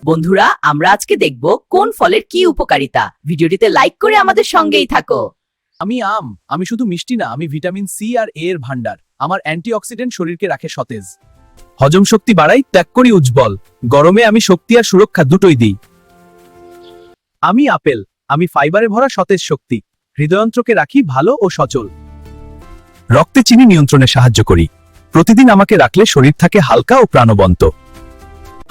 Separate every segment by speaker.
Speaker 1: বন্ধুরা, আমরা আজকে দেখব কোন ফলের কি উপকারিতা। ভিডিওটিতে লাইক করে আমাদের সঙ্গেই থাকো।
Speaker 2: আমি আম। আমি শুধু মিষ্টি না, আমি ভিটামিন সি আর এ এর ভান্ডার। আমার অ্যান্টিঅক্সিডেন্ট শরীরকে রাখে সতেজ, হজম শক্তি বাড়াই, ত্যাগ করি উজ্জ্বল। গরমে আমি শক্তি আর সুরক্ষা দুটোই দিই। আমি আপেল। আমি ফাইবারে ভরা সতেজ শক্তি, হৃদয়ন্ত্রকে রাখি ভালো ও সচল। রক্তে চিনি নিয়ন্ত্রণে সাহায্য করি, প্রতিদিন আমাকে রাখলে শরীর থাকে হালকা ও প্রাণবন্ত।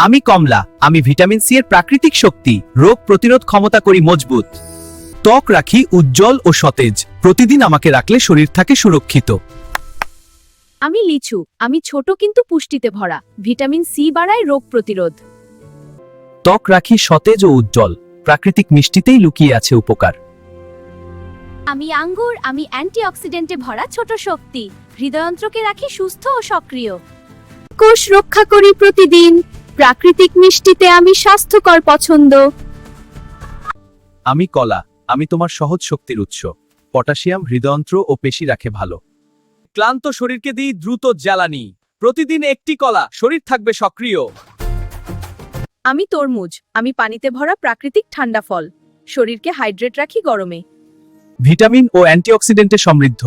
Speaker 2: আমি কমলা। আমি ভিটামিন সি এর প্রাকৃতিক শক্তি, রোগ প্রতিরোধ ক্ষমতা করি মজবুত। ত্বক রাখি উজ্জ্বল ও সতেজ, প্রতিদিন আমাকে রাখলে শরীর থাকে সুরক্ষিত।
Speaker 3: আমি লিচু। আমি ছোট কিন্তু পুষ্টিতে ভরা, ভিটামিন সি বাড়ায় রোগ প্রতিরোধ।
Speaker 2: ত্বক রাখি সতেজ ও উজ্জ্বল, প্রাকৃতিক মিষ্টিতেই লুকিয়ে আছে উপকার।
Speaker 3: আমি আঙ্গুর। আমি অ্যান্টিঅক্সিডেন্টে ভরা ছোট শক্তি, হৃদয়ন্ত্রকে রাখি সুস্থ ও সক্রিয়। কোষ রক্ষা করি প্রতিদিন, প্রাকৃতিক মিষ্টিতে আমি স্বাস্থ্যকর পছন্দ।
Speaker 2: আমি কলা। আমি তোমার সহজ শক্তির উৎস, পটাশিয়াম হৃদয়ন্ত্র ও পেশি রাখে ভালো। ক্লান্ত শরীরকে দিই দ্রুত জ্বালানি, প্রতিদিন একটি কলা, শরীর থাকবে সক্রিয়।
Speaker 3: আমি তরমুজ। আমি পানিতে ভরা প্রাকৃতিক ঠান্ডা ফল, শরীরকে হাইড্রেট রাখি গরমে।
Speaker 2: ভিটামিন ও অ্যান্টিঅক্সিডেন্টে সমৃদ্ধ,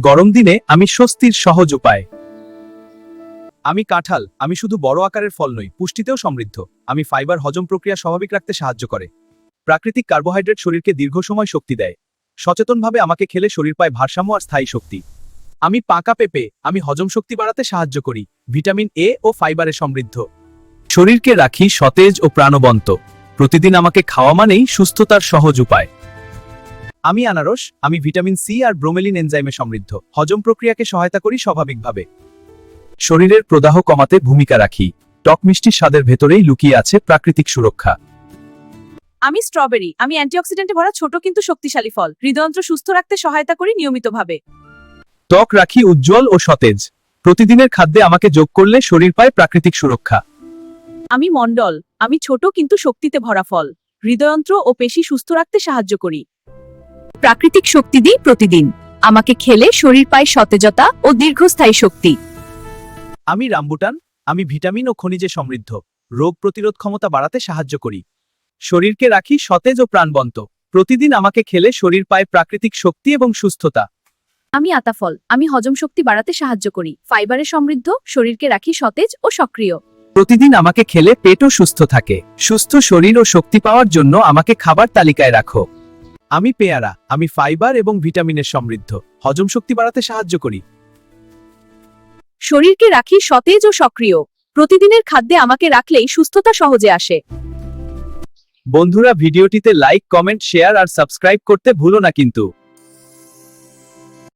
Speaker 2: গরম দিনে আমি স্বস্তির সহজ উপায়। আমি কাঁঠাল। আমি শুধু বড় আকারের ফল নই, পুষ্টিতেও সমৃদ্ধ। আমি ফাইবার হজম প্রক্রিয়া স্বাভাবিক রাখতে সাহায্য করে। প্রাকৃতিক কার্বোহাইড্রেট শরীরকে দীর্ঘ সময় শক্তি দেয়। সচেতনভাবে আমাকে খেলে শরীর পায় ভারসাম্য আর স্থায়ী শক্তি। আমি পাকা পেঁপে। আমি হজম শক্তি বাড়াতে সাহায্য করি, ভিটামিন এ ও ফাইবারে সমৃদ্ধ। শরীরকে রাখি সতেজ ও প্রাণবন্ত, প্রতিদিন আমাকে খাওয়া মানেই সুস্থতার সহজ উপায়। আমি আনারস। আমি ভিটামিন সি আর ব্রোমেলিন এনজাইমে সমৃদ্ধ, হজম প্রক্রিয়াকে সহায়তা করি স্বাভাবিকভাবে। শরীরের প্রদাহ কমাতে ভূমিকা রাখি, টক মিষ্টি স্বাদের ভেতরেই লুকিয়ে আছে প্রাকৃতিক সুরক্ষা।
Speaker 3: আমি স্ট্রবেরি। আমি অ্যান্টিঅক্সিডেন্টে ভরা ছোট কিন্তু শক্তিশালী ফল, হৃদয়ন্ত্র সুস্থ রাখতে সহায়তা করি নিয়মিতভাবে।
Speaker 2: ত্বক রাখি উজ্জ্বল ও সতেজ, প্রতিদিনের খাদ্যে আমাকে যোগ করলে শরীর পায় প্রাকৃতিক সুরক্ষা।
Speaker 3: আমি মণ্ডল। আমি ছোট কিন্তু শক্তিতে ভরা ফল, হৃদয়ন্ত্র ও পেশি সুস্থ রাখতে সাহায্য করি। প্রাকৃতিক শক্তি দিই প্রতিদিন, আমাকে খেলে শরীর পায় সতেজতা ও দীর্ঘস্থায়ী শক্তি।
Speaker 2: আমি রামবুটান। আমি ভিটামিন ও খনিজে সমৃদ্ধ, রোগ প্রতিরোধ ক্ষমতা বাড়াতে সাহায্য করি। শরীরকে রাখি সতেজ ও প্রাণবন্ত, প্রতিদিন আমাকে খেলে শরীর পায় প্রাকৃতিক শক্তি এবং সুস্থতা।
Speaker 3: আমি আতাফল। আমি হজম শক্তি বাড়াতে সাহায্য করি, ফাইবারে সমৃদ্ধ, শরীরকে রাখি সতেজ ও সক্রিয়।
Speaker 2: প্রতিদিন আমাকে খেলে পেটও সুস্থ থাকে। সুস্থ শরীর ও শক্তি পাওয়ার জন্য আমাকে খাবার তালিকায় রাখো। আমি পেয়ারা। আমি ফাইবার এবং ভিটামিনের সমৃদ্ধ, হজম শক্তি বাড়াতে সাহায্য করি।
Speaker 3: শরীরকে রাখি সতেজ ও সক্রিয়, প্রতিদিনের খাদ্যে আমাকে রাখলেই সুস্থতা সহজে আসে।
Speaker 2: বন্ধুরা, ভিডিওটিতে লাইক, কমেন্ট, শেয়ার আর সাবস্ক্রাইব করতে ভুলো না কিন্তু।